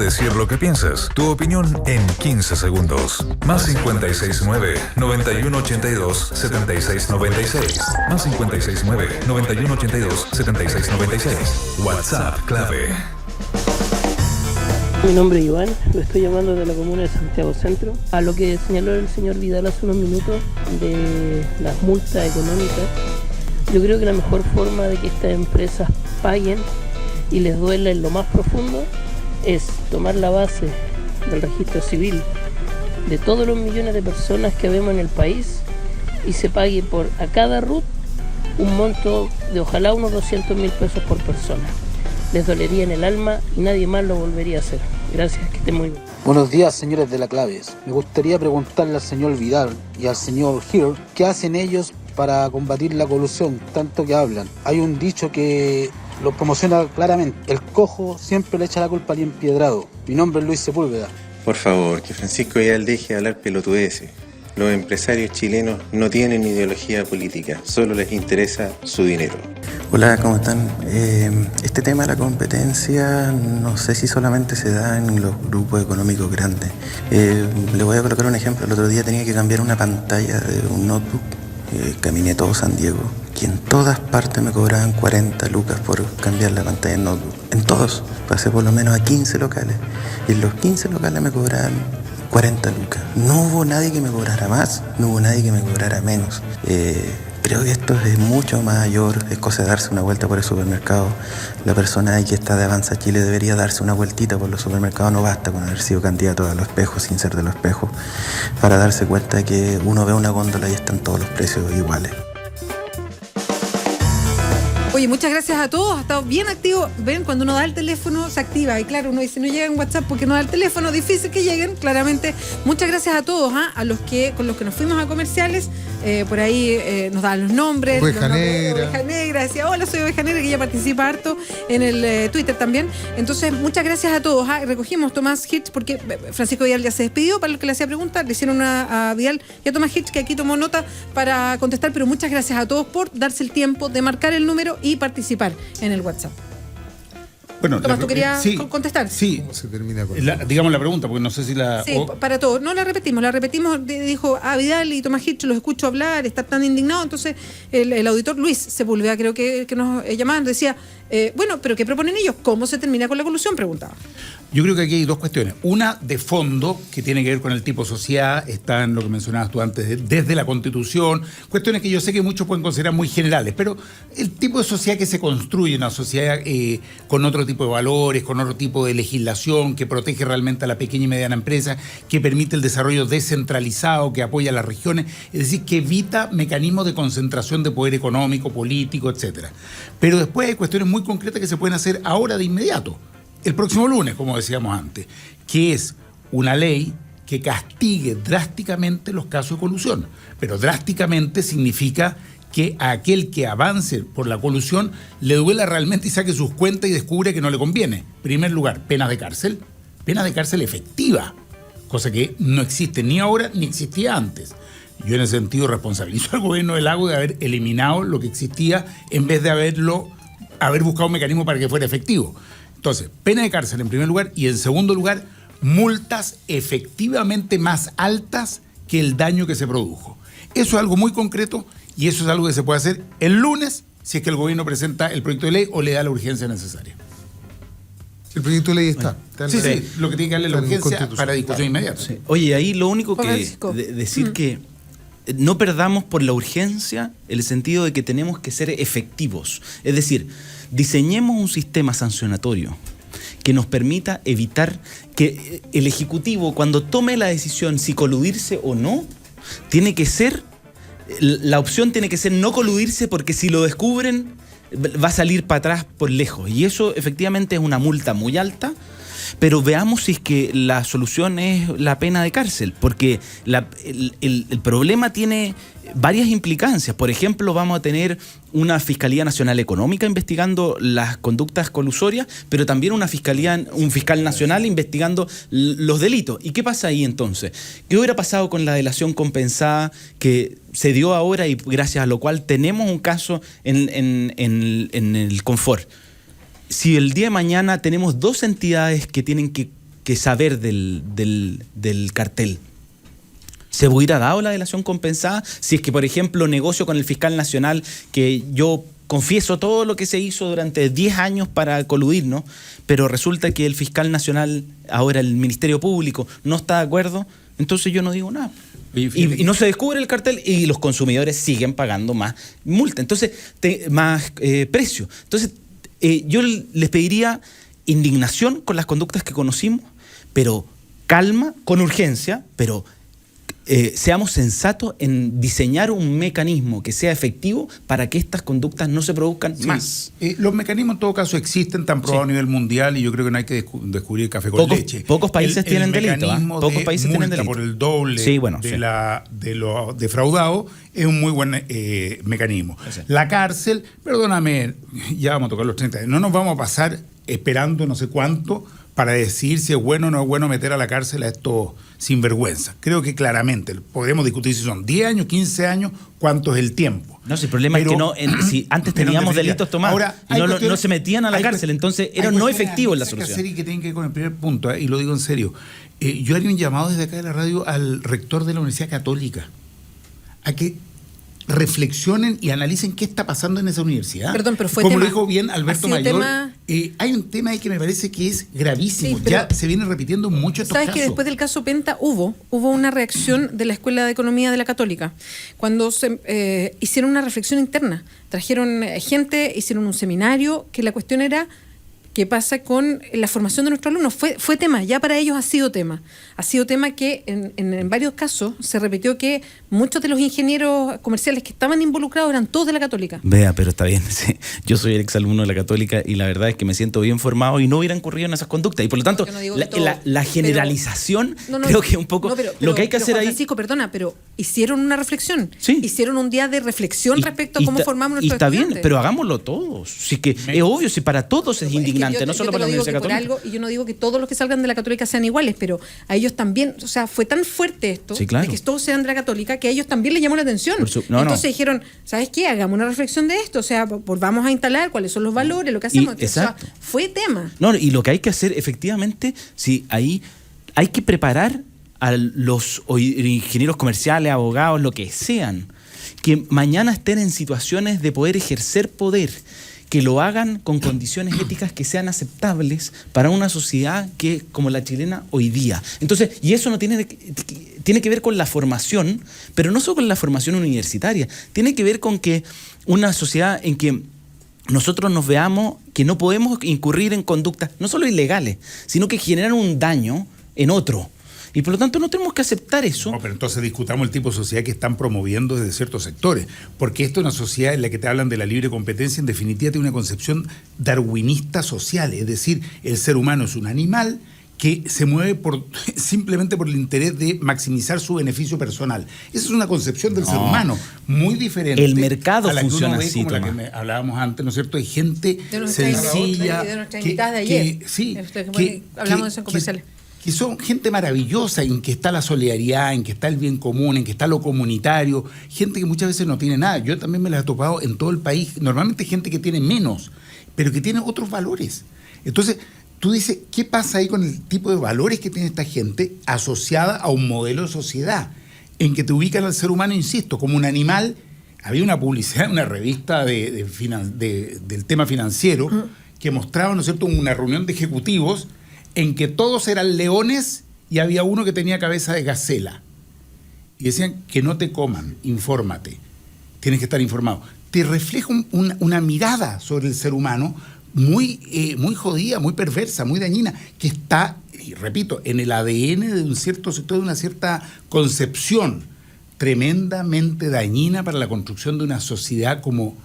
decir lo que piensas. Tu opinión en 15 segundos. Más 569-9182-7696. Más 569-9182-7696. WhatsApp clave. Mi nombre es Iván, lo estoy llamando de la comuna de Santiago Centro. A lo que señaló el señor Vidal hace unos minutos de las multas económicas, yo creo que la mejor forma de que estas empresas paguen y les duela en lo más profundo es tomar la base del registro civil de todos los millones de personas que vemos en el país y se pague por a cada RUT un monto de ojalá unos 200.000 pesos por persona. Les dolería en el alma y nadie más lo volvería a hacer. Gracias, que estén muy bien. Buenos días, señores de la Claves. Me gustaría preguntarle al señor Vidal y al señor Hill qué hacen ellos para combatir la colusión, tanto que hablan. Hay un dicho que lo promociona claramente: el cojo siempre le echa la culpa al empiedrado. Mi nombre es Luis Sepúlveda. Por favor, que Francisco Vidal deje de hablar pelotudeces. Los empresarios chilenos no tienen ideología política, solo les interesa su dinero. Hola, ¿cómo están? Este tema de la competencia no sé si solamente se da en los grupos económicos grandes. Le voy a colocar un ejemplo. El otro día tenía que cambiar una pantalla de un notebook. Caminé todo San Diego, que en todas partes me cobraban 40 lucas por cambiar la pantalla del notebook. En todos. Pasé por lo menos a 15 locales. Y en los 15 locales me cobraban 40 lucas. No hubo nadie que me cobrara más, no hubo nadie que me cobrara menos. Creo que esto es mucho mayor, es cosa de darse una vuelta por el supermercado. La persona ahí que está de Avanza Chile debería darse una vueltita por los supermercados. No basta con haber sido candidato a los espejos sin ser de los espejos, para darse cuenta de que uno ve una góndola y están todos los precios iguales. Oye, muchas gracias a todos, ha estado bien activo. Ven, cuando uno da el teléfono se activa. Y claro, uno dice, no llega en WhatsApp porque no da el teléfono, difícil que lleguen, claramente. Muchas gracias a todos, a los que con los que nos fuimos a comerciales. Por ahí nos dan los nombres. Oveja Negra. Oveja Negra, decía, hola, soy Oveja Negra, que ella participa harto en el Twitter también. Entonces, muchas gracias a todos. Recogimos Tomás Hitch, porque Francisco Vidal ya se despidió, para los que le hacía preguntas, le hicieron a Vidal y a Tomás Hitch, que aquí tomó nota para contestar, pero muchas gracias a todos por darse el tiempo de marcar el número y participar en el WhatsApp. Bueno, Tomás, ¿tú querías contestar? Sí. ¿Cómo se termina con digamos la pregunta, porque no sé si la... Sí, para todos. No la repetimos, dijo Vidal y Tomás Hitch, los escucho hablar, está tan indignado. Entonces, el auditor Luis Sepúlveda, creo que nos llamaban, decía, bueno, pero ¿qué proponen ellos? ¿Cómo se termina con la colusión? Preguntaba. Yo creo que aquí hay dos cuestiones. Una de fondo, que tiene que ver con el tipo de sociedad, está en lo que mencionabas tú antes, desde la Constitución, cuestiones que yo sé que muchos pueden considerar muy generales, pero el tipo de sociedad que se construye, una sociedad con otro tipo de valores, con otro tipo de legislación, que protege realmente a la pequeña y mediana empresa, que permite el desarrollo descentralizado, que apoya a las regiones, es decir, que evita mecanismos de concentración de poder económico, político, etcétera. Pero después hay cuestiones muy concretas que se pueden hacer ahora de inmediato. El próximo lunes, como decíamos antes, que es una ley que castigue drásticamente los casos de colusión. Pero drásticamente significa que a aquel que avance por la colusión le duela realmente y saque sus cuentas y descubre que no le conviene. En primer lugar, pena de cárcel efectiva, cosa que no existe ni ahora ni existía antes. Yo en ese sentido responsabilizo al gobierno del Lago de haber eliminado lo que existía en vez de haber buscado un mecanismo para que fuera efectivo. Entonces, pena de cárcel en primer lugar y en segundo lugar, multas efectivamente más altas que el daño que se produjo. Eso es algo muy concreto y eso es algo que se puede hacer el lunes si es que el gobierno presenta el proyecto de ley o le da la urgencia necesaria. El proyecto de ley está. Sí, lo que tiene que darle la urgencia para discusión inmediata. Sí. Oye, ahí lo único que decir que no perdamos por la urgencia el sentido de que tenemos que ser efectivos. Es decir, diseñemos un sistema sancionatorio que nos permita evitar que el Ejecutivo, cuando tome la decisión si coludirse o no, la opción tiene que ser no coludirse, porque si lo descubren va a salir para atrás por lejos. Y eso efectivamente es una multa muy alta. Pero veamos si es que la solución es la pena de cárcel, porque el problema tiene varias implicancias. Por ejemplo, vamos a tener una Fiscalía Nacional Económica investigando las conductas colusorias, pero también un fiscal nacional investigando los delitos. ¿Y qué pasa ahí entonces? ¿Qué hubiera pasado con la delación compensada que se dio ahora y gracias a lo cual tenemos un caso en el Confort? Si el día de mañana tenemos dos entidades que tienen que que saber del cartel. ¿Se hubiera dado la delación compensada? Si es que, por ejemplo, negocio con el fiscal nacional, que yo confieso todo lo que se hizo durante 10 años para coludirnos, pero resulta que el fiscal nacional, ahora el Ministerio Público, no está de acuerdo, entonces yo no digo nada. Y no se descubre el cartel y los consumidores siguen pagando más multa, entonces más precio. Entonces yo les pediría indignación con las conductas que conocimos, pero calma, con urgencia, pero seamos sensatos en diseñar un mecanismo que sea efectivo para que estas conductas no se produzcan más. Los mecanismos en todo caso existen, están probados a nivel mundial, y yo creo que no hay que descubrir el café con leche. Pocos países tienen delito. Pocos países tienen delito. Por el doble de lo defraudado es un muy buen mecanismo. Sí. La cárcel, perdóname, ya vamos a tocar los 30 años, no nos vamos a pasar esperando no sé cuánto para decir si es bueno o no es bueno meter a la cárcel a estos sinvergüenza. Creo que claramente podemos discutir si son 10 años, 15 años, cuánto es el tiempo. No, si el problema es que si antes teníamos delitos tomados, ahora, no se metían a la cárcel, entonces era no efectivo en la solución. Que tienen que ver con el primer punto, y lo digo en serio. Yo haría un llamado desde acá de la radio al rector de la Universidad Católica a que reflexionen y analicen qué está pasando en esa universidad. Perdón, pero fue como tema, lo dijo bien Alberto Mayor, tema... hay un tema ahí que me parece que es gravísimo. Sí, ya se viene repitiendo mucho estos ¿sabes casos. que después del caso Penta hubo una reacción de la Escuela de Economía de la Católica? Cuando se hicieron una reflexión interna, trajeron gente, hicieron un seminario, que la cuestión era qué pasa con la formación de nuestros alumnos. Fue tema, ya para ellos ha sido tema. Ha sido tema que en varios casos se repitió que muchos de los ingenieros comerciales que estaban involucrados eran todos de la Católica. Vea, pero está bien. Sí. Yo soy el exalumno de la Católica y la verdad es que me siento bien formado y no hubiera incurrido en esas conductas. Y por lo tanto, la generalización, creo que un poco lo que hay que hacer ahí... Francisco, perdona, pero hicieron una reflexión. Sí. Hicieron un día de reflexión respecto a cómo formamos nuestros estudiantes. Y está bien, pero hagámoslo todos. Sí que es obvio, si para todos es indignante, no solo para la Universidad Católica. Y yo no digo que todos los que salgan de la Católica sean iguales, pero a ellos también, o sea, fue tan fuerte esto, de que todos sean de la Católica, que a ellos también les llamó la atención. Entonces dijeron, ¿sabes qué? Hagamos una reflexión de esto, o sea, vamos a instalar cuáles son los valores, lo que hacemos. O sea, fue tema. No, y lo que hay que hacer, efectivamente, sí, ahí hay que preparar a los ingenieros comerciales, abogados, lo que sean, que mañana estén en situaciones de poder ejercer poder, que lo hagan con condiciones éticas que sean aceptables para una sociedad que como la chilena hoy día. Entonces, y eso no tiene que ver con la formación, pero no solo con la formación universitaria, tiene que ver con que una sociedad en que nosotros nos veamos que no podemos incurrir en conductas no solo ilegales, sino que generan un daño en otro. Y por lo tanto no tenemos que aceptar eso. No, pero entonces discutamos el tipo de sociedad que están promoviendo desde ciertos sectores. Porque esto es una sociedad en la que te hablan de la libre competencia, en definitiva tiene una concepción darwinista social. Es decir, el ser humano es un animal que se mueve simplemente por el interés de maximizar su beneficio personal. Esa es una concepción del ser humano muy diferente. El mercado a la funciona que uno ve, así, como la que hablábamos antes, ¿no es cierto? Hay gente sencilla. De nuestra invitada de ayer. Hablamos de eso en comerciales. Que son gente maravillosa, en que está la solidaridad, en que está el bien común, en que está lo comunitario, gente que muchas veces no tiene nada. Yo también me las he topado en todo el país, normalmente gente que tiene menos, pero que tiene otros valores. Entonces, tú dices, ¿qué pasa ahí con el tipo de valores que tiene esta gente asociada a un modelo de sociedad? En que te ubican al ser humano, insisto, como un animal. Había una publicidad en una revista del tema financiero que mostraba, ¿no es cierto?, una reunión de ejecutivos en que todos eran leones y había uno que tenía cabeza de gacela. Y decían que no te coman, infórmate, tienes que estar informado. Te refleja una mirada sobre el ser humano muy jodida, muy perversa, muy dañina, que está, y repito, en el ADN de un cierto sector, de una cierta concepción tremendamente dañina para la construcción de una sociedad como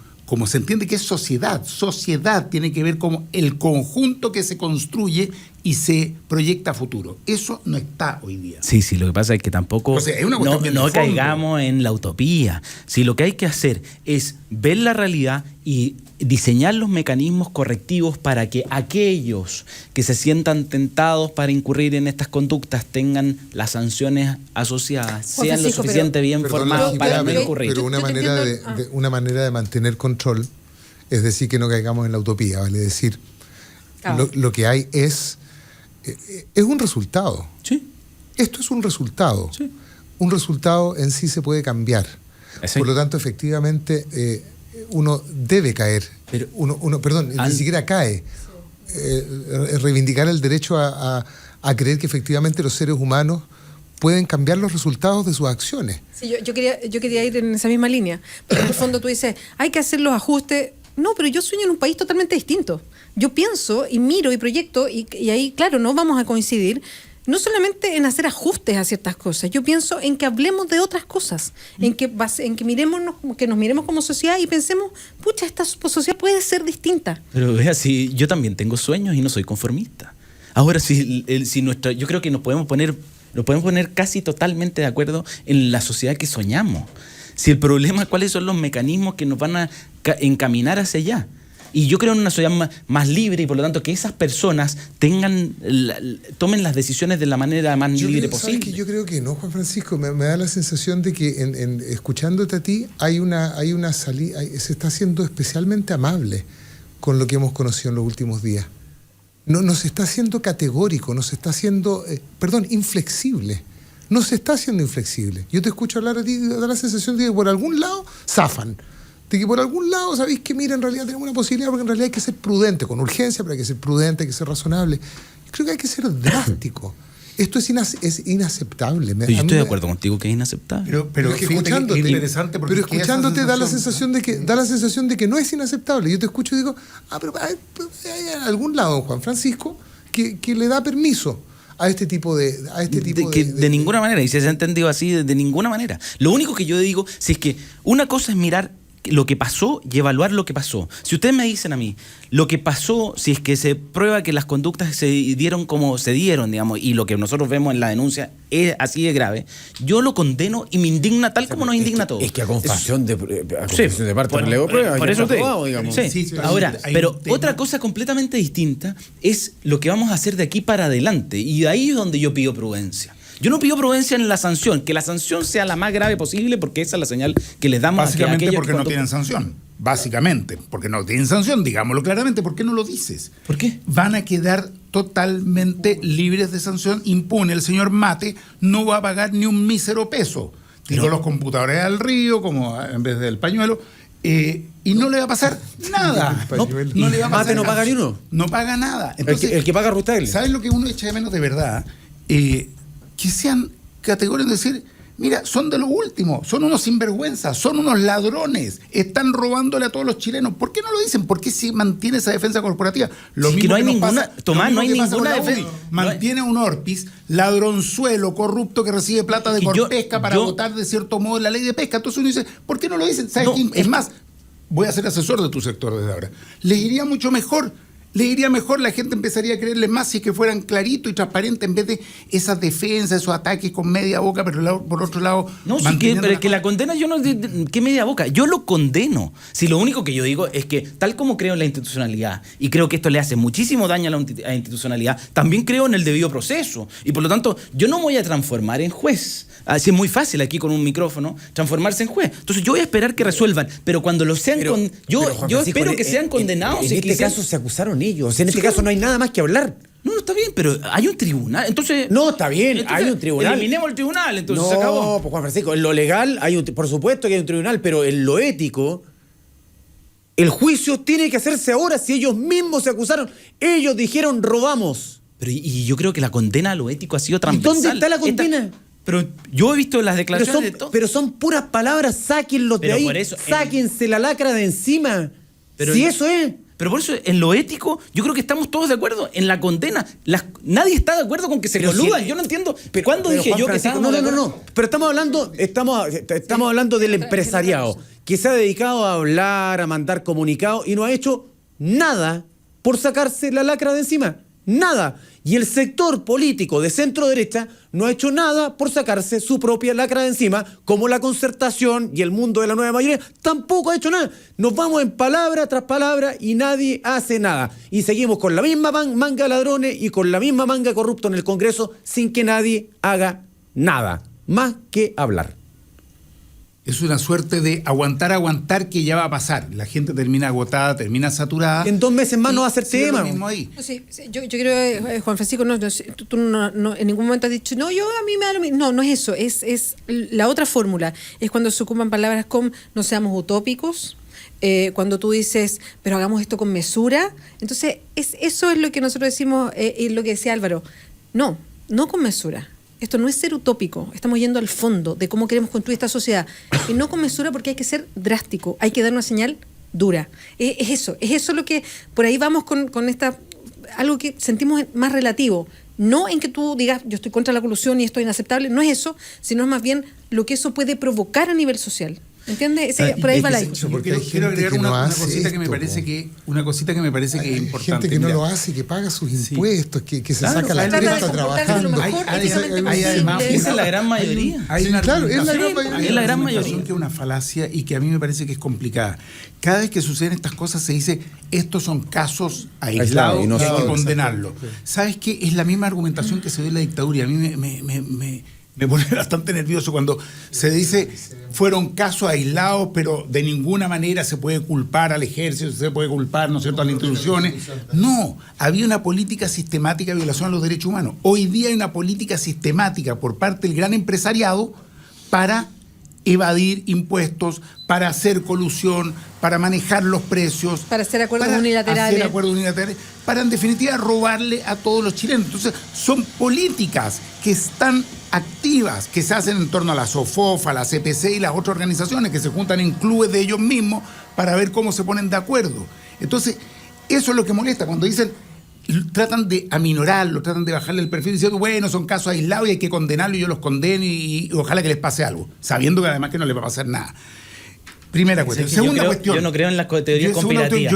se entiende que es sociedad. Sociedad tiene que ver como el conjunto que se construye y se proyecta a futuro. Eso no está hoy día. Sí, lo que pasa es que tampoco no caigamos en la utopía. Sí, lo que hay que hacer es ver la realidad y diseñar los mecanismos correctivos para que aquellos que se sientan tentados para incurrir en estas conductas tengan las sanciones asociadas, sean lo suficientemente bien formados para no incurrir. Pero una manera de mantener control es decir que no caigamos en la utopía, vale decir, lo que hay es es un resultado. Sí. Esto es un resultado. Sí. Un resultado en sí se puede cambiar. Sí. Por lo tanto, efectivamente, uno debe caer. Pero, ni siquiera cae. Reivindicar el derecho a creer que efectivamente los seres humanos pueden cambiar los resultados de sus acciones. Sí, yo quería ir en esa misma línea. Porque en el fondo tú dices, hay que hacer los ajustes. No, pero yo sueño en un país totalmente distinto. Yo pienso y miro y proyecto y ahí, claro, no vamos a coincidir. No solamente en hacer ajustes a ciertas cosas, yo pienso en que hablemos de otras cosas, en que nos miremos como sociedad y pensemos, pucha, esta sociedad puede ser distinta. Pero vea, si yo también tengo sueños y no soy conformista. Ahora, yo creo que nos podemos poner casi totalmente de acuerdo en la sociedad que soñamos. Si el problema, ¿cuáles son los mecanismos que nos van a encaminar hacia allá? Y yo creo en una sociedad más libre y por lo tanto que esas personas tomen las decisiones de la manera más libre posible. ¿Sabes qué? Yo creo que no, Juan Francisco. Me da la sensación de que escuchándote a ti hay una salida, se está haciendo especialmente amable con lo que hemos conocido en los últimos días. No se está haciendo categórico, no se está haciendo, inflexible. No se está haciendo inflexible. Yo te escucho hablar a ti y da la sensación de que por algún lado zafan. De que por algún lado sabéis que, mira, en realidad tenemos una posibilidad, porque en realidad hay que ser prudente, con urgencia, pero hay que ser prudente, hay que ser razonable. Yo creo que hay que ser drástico. Esto es inaceptable. Yo estoy de acuerdo contigo que es inaceptable. Pero es escuchándote, interesante porque pero escuchándote da la sensación de que no es inaceptable. Yo te escucho y digo, pero hay algún lado, Juan Francisco, que le da permiso a este tipo de... De ninguna manera, y si se ha entendido así, de ninguna manera. Lo único que yo digo, si es que una cosa es mirar lo que pasó y evaluar lo que pasó. Si ustedes me dicen a mí, lo que pasó, si es que se prueba que las conductas se dieron como se dieron, digamos, y lo que nosotros vemos en la denuncia es así de grave, yo lo condeno y me indigna tal como nos indigna a todos. Es que a confesión de parte de Leo Prueba, por eso te digo, digamos. Sí. Ahora, pero otra cosa completamente distinta es lo que vamos a hacer de aquí para adelante, y ahí es donde yo pido prudencia. Yo no pido prudencia en la sanción, que la sanción sea la más grave posible, porque esa es la señal que les damos básicamente a porque no tienen sanción. Básicamente, porque no tienen sanción, digámoslo claramente. ¿Por qué no lo dices? ¿Por qué? Van a quedar totalmente libres de sanción, impune. El señor Mate no va a pagar ni un mísero peso. Tiró los computadores al río, como en vez del pañuelo, y no le va a pasar nada. No le va a pasar. Mate no paga ni uno. No paga nada. Entonces, el que paga Rustel. ¿Sabes lo que uno echa de menos de verdad? Que sean categóricos de decir, mira, son de lo último, son unos sinvergüenzas, son unos ladrones, están robándole a todos los chilenos. ¿Por qué no lo dicen? ¿Por qué se mantiene esa defensa corporativa? Lo mismo que no hay ninguna, Tomás, no hay ninguna defensa. Mantiene a un Orpis, ladronzuelo, corrupto, que recibe plata de Corpesca para votar de cierto modo la ley de pesca. Entonces uno dice, ¿por qué no lo dicen? ¿Sabes quién? Es más, voy a ser asesor de tu sector desde ahora. Les iría mucho mejor. Le iría mejor, la gente empezaría a creerle más si que fueran claritos y transparentes en vez de esas defensas, esos ataques con media boca, pero por otro lado... No, sí, pero es que la condena yo no... ¿Qué media boca? Yo lo condeno. Si lo único que yo digo es que, tal como creo en la institucionalidad, y creo que esto le hace muchísimo daño a la institucionalidad, también creo en el debido proceso. Y por lo tanto, yo no me voy a transformar en juez. Así es muy fácil aquí con un micrófono transformarse en juez. Entonces yo voy a esperar que resuelvan, pero cuando lo sean... Yo espero que sean condenados. En este caso se acusaron ellos. En este caso no hay nada más que hablar. No, está bien, pero hay un tribunal. Entonces... No, está bien, hay un tribunal. Eliminemos el tribunal, entonces se acabó. No, pues Juan Francisco, en lo legal, por supuesto que hay un tribunal, pero en lo ético, el juicio tiene que hacerse ahora. Si ellos mismos se acusaron, ellos dijeron robamos. Pero y yo creo que la condena a lo ético ha sido transversal. ¿Y dónde está la condena? Pero yo he visto las declaraciones de todos. Pero son puras palabras, sáquenlos de ahí, sáquense la lacra de encima. Si eso es... Pero por eso, en lo ético, yo creo que estamos todos de acuerdo. En la condena, nadie está de acuerdo con que se coludan. Yo no entiendo. ¿Cuándo dije yo que estábamos de acuerdo? No. Pero estamos hablando del empresariado, que se ha dedicado a hablar, a mandar comunicados y no ha hecho nada por sacarse la lacra de encima. Nada. Y el sector político de centro-derecha no ha hecho nada por sacarse su propia lacra de encima, como la Concertación y el mundo de la nueva mayoría tampoco ha hecho nada. Nos vamos en palabra tras palabra y nadie hace nada. Y seguimos con la misma manga de ladrones y con la misma manga de corruptos en el Congreso sin que nadie haga nada, más que hablar. Es una suerte de aguantar que ya va a pasar. La gente termina agotada, termina saturada. En 2 meses más no va a ser tema. Lo mismo ahí. Sí, yo creo, Juan Francisco, tú no, en ningún momento has dicho, no, a mí me da lo mismo. No, no es eso, es la otra fórmula. Es cuando se ocupan palabras como no seamos utópicos, cuando tú dices, pero hagamos esto con mesura. Entonces, eso es lo que nosotros decimos, y lo que decía Álvaro. No con mesura. Esto no es ser utópico, estamos yendo al fondo de cómo queremos construir esta sociedad. Y no con mesura porque hay que ser drástico, hay que dar una señal dura. Es eso lo que, por ahí vamos con esta, algo que sentimos más relativo. No en que tú digas, yo estoy contra la colusión y esto es inaceptable, no es eso, sino más bien lo que eso puede provocar a nivel social. ¿Entiendes? Por ahí va la discusión. Quiero agregar una cosita que me parece que es importante. Hay gente que no lo hace, que paga sus impuestos, que se saca la cresta trabajando. Hay además, esa es la gran mayoría. Claro, es la gran mayoría. Es la gran mayoría. Que es una falacia y que a mí me parece que es complicada. Cada vez que suceden estas cosas se dice, estos son casos aislados y hay que condenarlos. ¿Sabes qué? Es la misma argumentación que se dio en la dictadura. A mí me pone bastante nervioso cuando se dice fueron casos aislados, pero de ninguna manera se puede culpar al ejército, se puede culpar, ¿no es cierto?, a las instituciones. No, había una política sistemática de violación a los derechos humanos. Hoy día hay una política sistemática por parte del gran empresariado para evadir impuestos, para hacer colusión, para manejar los precios, para hacer acuerdos unilaterales, para en definitiva robarle a todos los chilenos. Entonces son políticas que están activas, que se hacen en torno a la SOFOF, a la CPC y las otras organizaciones que se juntan en clubes de ellos mismos para ver cómo se ponen de acuerdo. Entonces eso es lo que molesta cuando dicen, tratan de aminorarlo, tratan de bajarle el perfil diciendo, bueno, son casos aislados y hay que condenarlo y yo los condeno y ojalá que les pase algo, sabiendo que además que no les va a pasar nada. Primera cuestión. Segunda cuestión. Yo no creo en las teorías conspirativas.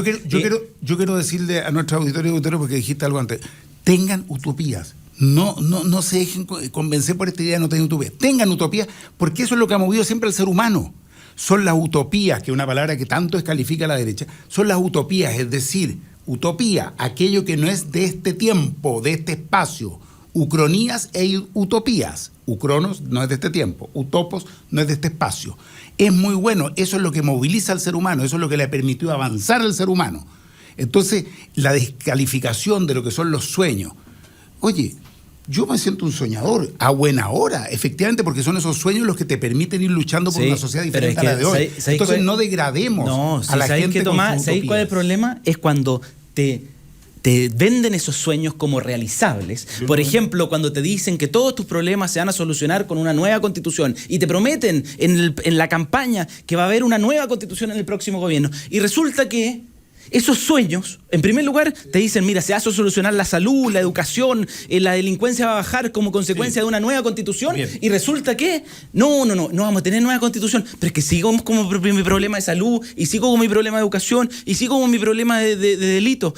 Yo quiero decirle a nuestro auditorio, porque dijiste algo antes, tengan utopías. No se dejen convencer por esta idea de no tener utopías. Tengan utopías, porque eso es lo que ha movido siempre al ser humano. Son las utopías, que es una palabra que tanto descalifica a la derecha, son las utopías, es decir, utopía, aquello que no es de este tiempo, de este espacio. Ucronías e utopías. Ucronos no es de este tiempo, utopos no es de este espacio. Es muy bueno, eso es lo que moviliza al ser humano, eso es lo que le permitió avanzar al ser humano. Entonces, la descalificación de lo que son los sueños. Oye, yo me siento un soñador a buena hora, efectivamente, porque son esos sueños los que te permiten ir luchando por una sociedad diferente a la de hoy. Entonces no degrademos a la gente con sus utopías. ¿Sabéis cuál es el problema? Es cuando te venden esos sueños como realizables. Por ejemplo, cuando te dicen que todos tus problemas se van a solucionar con una nueva constitución y te prometen en la campaña que va a haber una nueva constitución en el próximo gobierno. Y resulta que esos sueños, en primer lugar, te dicen, mira, se va a solucionar la salud, la educación, la delincuencia va a bajar como consecuencia de una nueva constitución. Bien. Y resulta que no vamos a tener nueva constitución, pero es que sigo con mi problema de salud, y sigo con mi problema de educación, y sigo con mi problema de delito.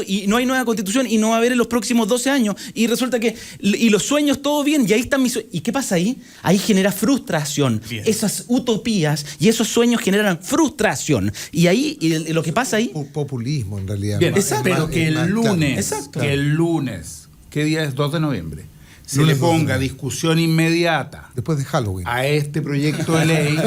Y no hay nueva constitución, y no va a haber en los próximos 12 años. Y resulta que, y los sueños, todo bien, y ahí están mis sueños. ¿Y qué pasa ahí? Ahí genera frustración. Bien. Esas utopías y esos sueños generan frustración. Y ahí, y lo que pasa ahí... populismo en realidad. Bien, pero que el lunes, ¿qué día es? 2 de noviembre, se le ponga discusión inmediata después de Halloween a este proyecto de ley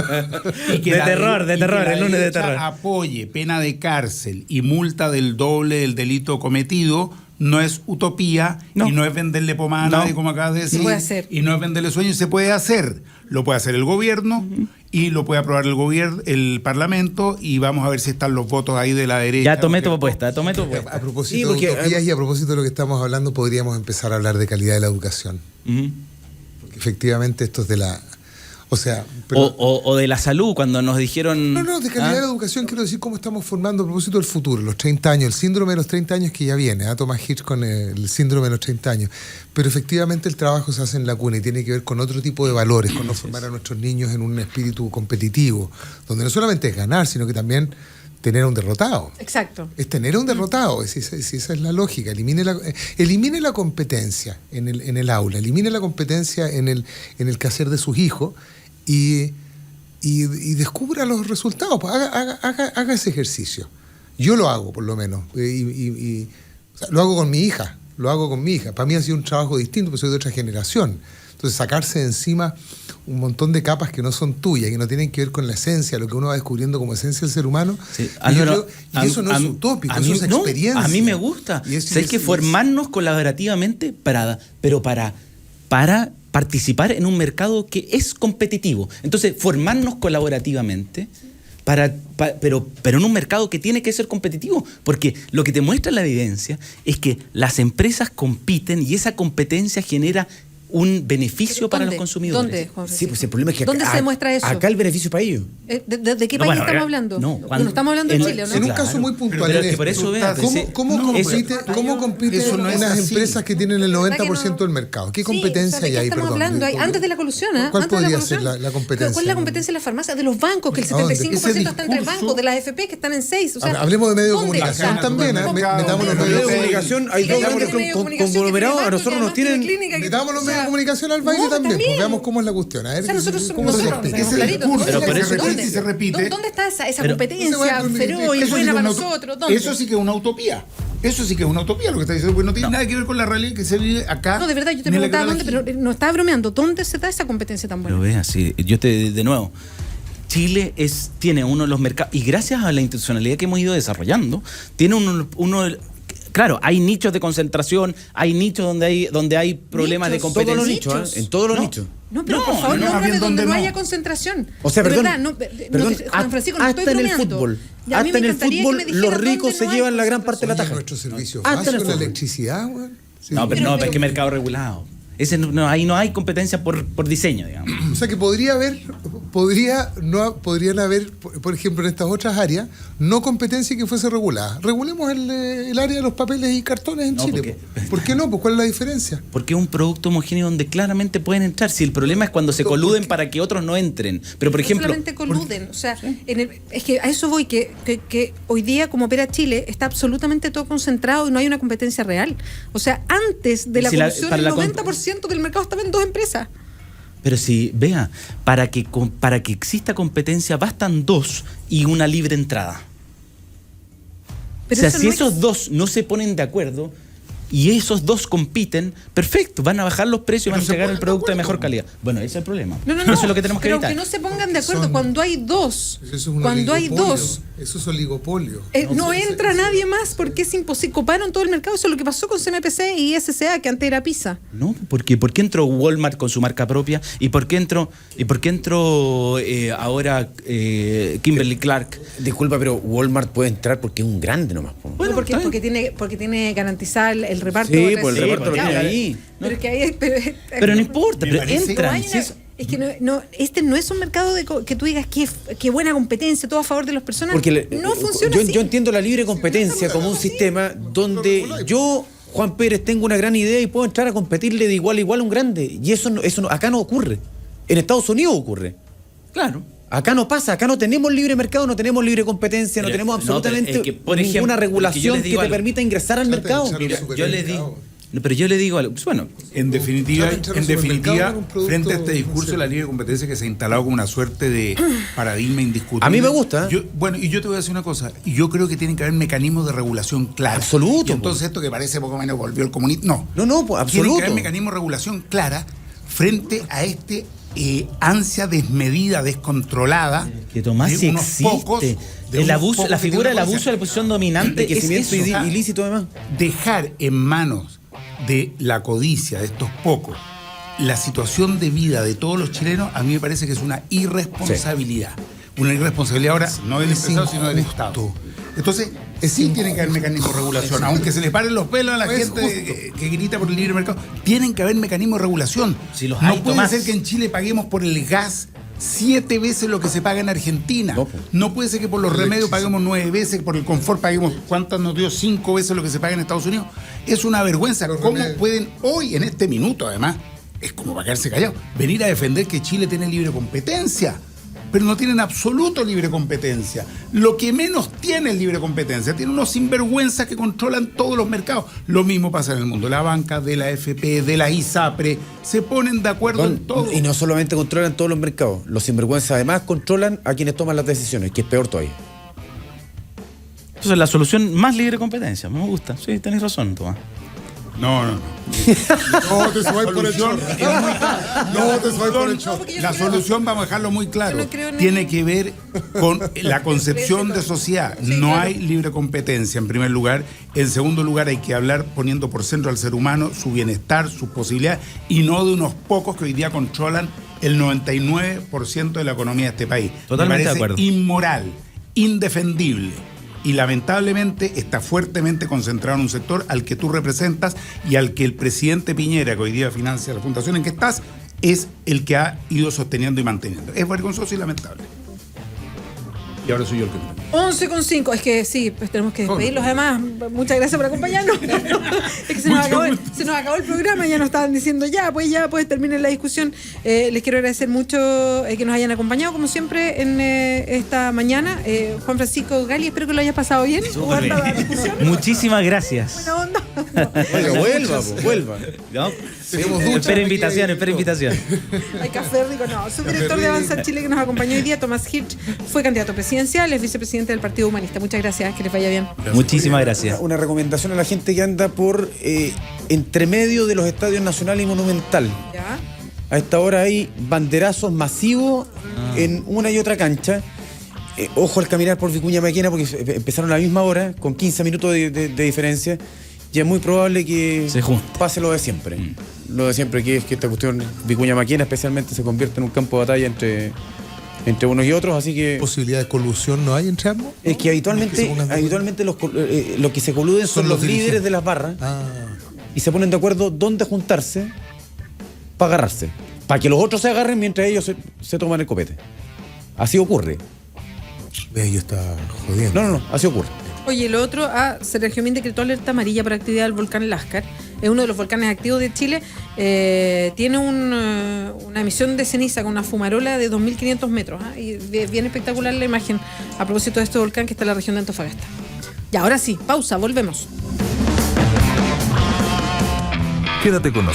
y que el lunes de terror apoye pena de cárcel y multa del doble del delito cometido. No es utopía y no es venderle pomada a nadie, como acabas de decir. Se puede hacer. Y no es venderle sueños, se puede hacer. Lo puede hacer el gobierno y lo puede aprobar el Parlamento, y vamos a ver si están los votos ahí de la derecha. Ya tomé tu propuesta. A propósito de utopías y a propósito de lo que estamos hablando, podríamos empezar a hablar de calidad de la educación. Porque efectivamente esto es de la... O sea, o de la salud, cuando nos dijeron... No, de calidad de la educación quiero decir cómo estamos formando a propósito del futuro, los 30 años, el síndrome de los 30 años que ya viene, Thomas Hitch con el síndrome de los 30 años. Pero efectivamente el trabajo se hace en la cuna y tiene que ver con otro tipo de valores, con no formar a nuestros niños en un espíritu competitivo, donde no solamente es ganar, sino que también tener un derrotado. Exacto. Es tener un derrotado, si esa es la lógica. Elimine la competencia en el aula, elimine la competencia en el quehacer de sus hijos y descubra los resultados. Haga ese ejercicio. Yo lo hago, por lo menos. O sea, lo hago con mi hija. Para mí ha sido un trabajo distinto, porque soy de otra generación. Entonces, sacarse de encima un montón de capas que no son tuyas, que no tienen que ver con la esencia, lo que uno va descubriendo como esencia del ser humano. Sí. Y eso no es utópico, eso es experiencia. A mí me gusta. Hay que formarnos colaborativamente para participar en un mercado que es competitivo. Entonces, formarnos colaborativamente pero en un mercado que tiene que ser competitivo, porque lo que te muestra la evidencia es que las empresas compiten y esa competencia genera un beneficio para los consumidores. ¿Dónde, Juan Sí, pues el problema es que ¿dónde se demuestra eso? acá el beneficio para ellos. ¿De qué país estamos hablando? No, estamos hablando de Chile, ¿o no? En un caso muy puntual. Pero que por eso ¿Cómo compiten eso no es unas así. empresas que tienen el 90% del mercado? ¿Qué competencia ¿de hay qué ahí? estamos hablando? Antes de la colusión, ¿eh? ¿Cuál Antes de la podría ser colusión. la competencia? ¿Cuál es la competencia de las farmacias? De los bancos, que el ¿A dónde? 75% está entre bancos, de las AFP que están en 6. O sea, Hablemos de medios de ¿dónde comunicación está? también, ¿eh? Metamos los Los medios de comunicación, hay dos grandes conglomerados, a nosotros nos tienen... Metamos los medios de comunicación al baile también. Pues veamos cómo es la cuestión. A ver, O sea, nosotros ¿cómo se somos explica? Ese discurso Pero por que eso- se repite y se repite. ¿Dónde está esa Pero- competencia Eso feroz y Eso sí buena que para es una nosotros? ¿Dónde? Eso sí que es una utopía. Eso sí que es una utopía lo que está diciendo, porque no tiene nada que ver con la realidad que se vive acá. No, de verdad, yo te ni en la preguntaba que dónde, pero no estaba bromeando. ¿Dónde se da esa competencia tan buena? Pero vea, sí, de nuevo, Chile tiene uno de los mercados, y gracias a la institucionalidad que hemos ido desarrollando, tiene claro, hay nichos de concentración, hay nichos donde hay problemas de Nichos, competencia. Todos los nichos, en todos los nichos. No, pero No, por favor, no, más nómbrame bien donde donde no no. haya concentración. O sea, De perdón, verdad, Juan Francisco, no estoy hasta en el bromeando. fútbol, Y a mí hasta me en el encantaría que fútbol me dijeran los ricos dónde se no hay llevan la gran parte de la Oye, taja. nuestros servicios Hasta en el básicos, la fútbol. electricidad, güey. Sí. No, pero no, es que mercado regulado. Ahí no hay competencia por diseño, digamos. O sea que podrían haber, por ejemplo, en estas otras áreas, no competencia que fuese regulada. Regulemos el área de los papeles y cartones en No, Chile. ¿Por qué no? Pues, ¿cuál es la diferencia? Porque es un producto homogéneo donde claramente pueden entrar. Si el problema es cuando se coluden para que otros no entren. Pero, por ejemplo... No solamente coluden, o sea, es que a eso voy, que hoy día, como opera Chile, está absolutamente todo concentrado y no hay una competencia real. O sea, antes de la Si la- colusión, para el la 90% del mercado estaba en 2 empresas. Pero si, vea, para que exista competencia bastan 2 y una libre entrada. Pero o sea, eso si no esos es- 2 no se ponen de acuerdo y esos 2 compiten, perfecto, van a bajar los precios y van a entregar el producto de mejor calidad. Bueno, ese es el problema. No, Eso es lo que tenemos que pero evitar. aunque no se pongan de acuerdo, Son- cuando hay 2, Eso es un cuando hay oligopolio. 2, Eso es oligopolio. no entra nadie más porque es imposible. Coparon todo el mercado. Eso es lo que pasó con CMPC y SCA, que antes era PISA. No, porque ¿por qué entró Walmart con su marca propia? ¿Y por qué entró ahora Kimberly Clark? Disculpa, pero Walmart puede entrar porque es un grande nomás. po. Bueno, porque, está bien. porque tiene garantizar el reparto. Sí, de pues el reparto lo claro. tiene ahí. Pero es que ahí, Pero no importa, Me pero parece- entran. hay una- si es- es que este no es un mercado que tú digas qué buena competencia, todo a favor de las personas. Porque no funciona yo, así. yo entiendo la libre competencia como un sistema donde yo, Juan Pérez, tengo una gran idea y puedo entrar a competirle de igual a igual a un grande. Y eso acá no ocurre. En Estados Unidos ocurre. Claro. Acá no pasa, acá no tenemos libre mercado, no tenemos libre competencia, no Pero- tenemos no, pero absolutamente es que, por ejemplo, ninguna es que yo regulación les que, digo te algo. permita ingresar al mercado. Mira, Yo le digo, no, pero yo le digo algo. Bueno, En definitiva, Claro, echar al supermercado con un producto frente a este discurso de la libre competencia que se ha instalado como una suerte de paradigma indiscutible. A mí me gusta. Bueno, y yo te voy a decir una cosa. Y yo creo que tienen que haber mecanismos de regulación claros. Absoluto, Y entonces esto que parece poco menos volvió el comunismo. No, pues, Tienen que absoluto. haber mecanismos de regulación clara frente a este ansia desmedida, descontrolada. que Tomás de sí unos existe. pocos- de El unos abuso, pocos la que figura del tienen abuso de la posición dominante es Enriquecimiento eso. ilícito además. Dejar en manos de la codicia de estos pocos la situación de vida de todos los chilenos, a mí me parece que es una irresponsabilidad. Una irresponsabilidad ahora no del empresario, sino del Estado. Entonces, sí tiene que haber mecanismos de regulación. Aunque se le paren los pelos a la Es gente que grita por el libre mercado, tienen que haber mecanismos de regulación. Si los no hay, puede Tomás. ser que en Chile paguemos por el gas 7 veces lo que se paga en Argentina. No, po. No puede ser que por los remedios paguemos 9 veces, por el confort paguemos, ¿cuántas nos dio? 5 veces lo que se paga en Estados Unidos. Es una vergüenza. Los ¿Cómo remedios. pueden hoy, en este minuto además, es como para quedarse callados, venir a defender que Chile tiene libre competencia? Pero no tienen absoluto libre competencia. Lo que menos tiene es libre competencia. Tiene unos sinvergüenzas que controlan todos los mercados. Lo mismo pasa en el mundo de la banca, de la AFP, de la ISAPRE. Se ponen de acuerdo en todo. Y no solamente controlan todos los mercados, los sinvergüenzas además controlan a quienes toman las decisiones, que es peor todavía. Entonces, la solución más libre competencia. Me gusta. Sí, tenés razón, Tomás. No. No te subáis por el chorro. No te subáis por el chorro. La solución, vamos a dejarlo muy claro, Yo no creo en tiene que ver con la concepción de sociedad. Sí, No claro. hay libre competencia, en primer lugar. En segundo lugar, hay que hablar poniendo por centro al ser humano, su bienestar, sus posibilidades, y no de unos pocos que hoy día controlan el 99% de la economía de este país. Totalmente Me parece de acuerdo. inmoral, indefendible. Y lamentablemente está fuertemente concentrado en un sector al que tú representas y al que el presidente Piñera, que hoy día financia la fundación en que estás, es el que ha ido sosteniendo y manteniendo. Es vergonzoso y lamentable. Y ahora soy yo el que... 11:05, es que sí, pues tenemos que despedirlos. Además, muchas gracias por acompañarnos. Es que se nos acabó el programa, ya nos estaban diciendo ya pues termine la discusión. Les quiero agradecer mucho que nos hayan acompañado, como siempre, en esta mañana. Juan Francisco Gali, espero que lo hayas pasado bien. jugando a la discusión. Muchísimas gracias. Buena onda. Oiga, vuelva. ¿No? Tenemos ducha. Espera invitación. Hay café rico, no. Subdirector de Avanza Chile que nos acompañó hoy día, Tomás Hirsch, fue candidato presidencial, es vicepresidente del Partido Humanista. Muchas gracias, que les vaya bien. Muchísimas gracias. Una recomendación a la gente que anda por entre medio de los estadios Nacional y Monumental. ¿Ya? A esta hora hay banderazos masivos en una y otra cancha. Ojo al caminar por Vicuña Maquena porque empezaron a la misma hora, con 15 minutos de diferencia. Y es muy probable que Se junte. pase lo de siempre. Lo de siempre, que es que esta cuestión Vicuña Maquena especialmente se convierte en un campo de batalla entre unos y otros, así que... ¿Posibilidad de colusión no hay entre ambos? Es que habitualmente los que se coluden son los líderes dirigentes de las barras Ah, y se ponen de acuerdo dónde juntarse para agarrarse. Para que los otros se agarren mientras ellos se toman el copete. Así ocurre. ve, yo está jodiendo. No, así ocurre. Oye, lo otro, Sergio Gemín decretó alerta amarilla por actividad del volcán Lascar. Es uno de los volcanes activos de Chile. Tiene una emisión de ceniza con una fumarola de 2.500 metros. Y es bien espectacular la imagen a propósito de este volcán que está en la región de Antofagasta. Y ahora sí, pausa, volvemos. Quédate con nosotros.